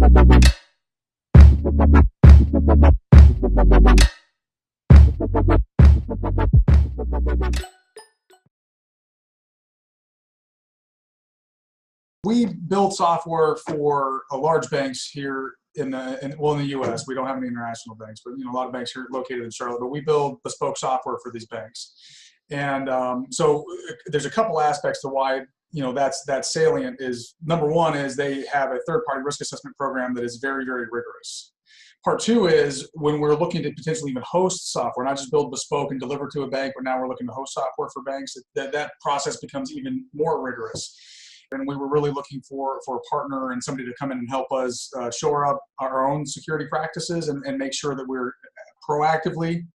We build software for large banks here in the U.S. We don't have any international banks, but a lot of banks here located in Charlotte. But we build bespoke software for these banks, and so there's a couple aspects to why that's salient. Is number one is they have a third-party risk assessment program that is very, very rigorous. Part two is when we're looking to potentially even host software, not just build bespoke and deliver to a bank, but now we're looking to host software for banks. That process becomes even more rigorous. And we were really looking for a partner and somebody to come in and help us shore up our own security practices and make sure that we're proactively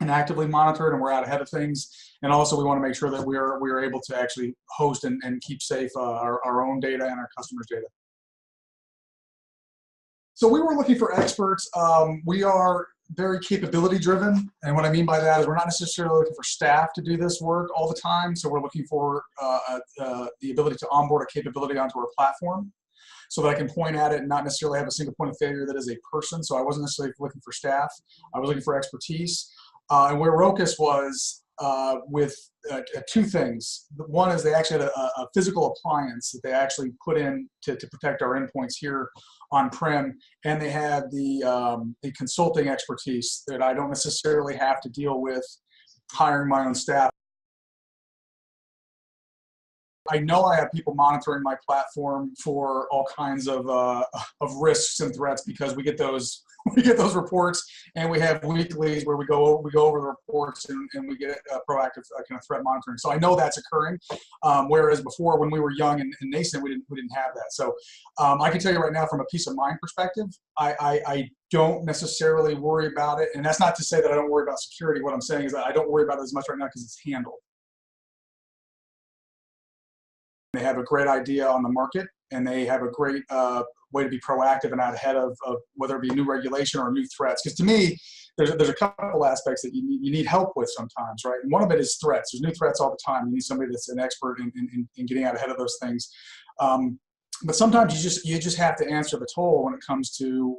and actively monitored and we're out ahead of things. And also we want to make sure that we're able to actually host and keep safe our own data and our customers' data. So we were looking for experts. We are very capability driven, and what I mean by that is we're not necessarily looking for staff to do this work all the time. So we're looking for the ability to onboard a capability onto our platform so that I can point at it and not necessarily have a single point of failure that is a person. So I wasn't necessarily looking for staff. I was looking for expertise. And where Rocus was with two things. One is they actually had a physical appliance that they actually put in to protect our endpoints here on-prem, and they had the consulting expertise that I don't necessarily have to deal with hiring my own staff. I know I have people monitoring my platform for all kinds of risks and threats because we get those reports, and we have weeklies where we go over the reports and we get proactive kind of threat monitoring. So I know that's occurring. Whereas before, when we were young and nascent, we didn't have that. So I can tell you right now, from a peace of mind perspective, I don't necessarily worry about it. And that's not to say that I don't worry about security. What I'm saying is that I don't worry about it as much right now because it's handled. They have a great idea on the market, and they have a great way to be proactive and out ahead of whether it be new regulation or new threats. Because to me, there's a couple aspects that you need help with sometimes, right? And one of it is threats. There's new threats all the time. You need somebody that's an expert in getting out ahead of those things. But sometimes you just have to answer the toll when it comes to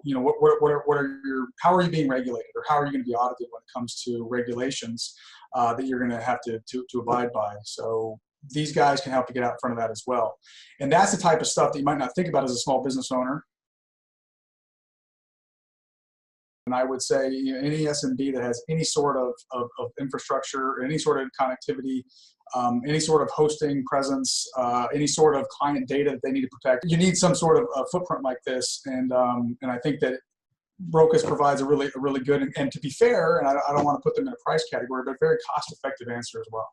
how are you being regulated, or how are you going to be audited when it comes to regulations that you're going to have to abide by. So these guys can help to get out in front of that as well. And that's the type of stuff that you might not think about as a small business owner. And I would say any SMB that has any sort of infrastructure, any sort of connectivity, any sort of hosting presence, any sort of client data that they need to protect, you need some sort of footprint like this. And I think that Rocus provides a really good, and to be fair, and I don't want to put them in a price category, but a very cost-effective answer as well.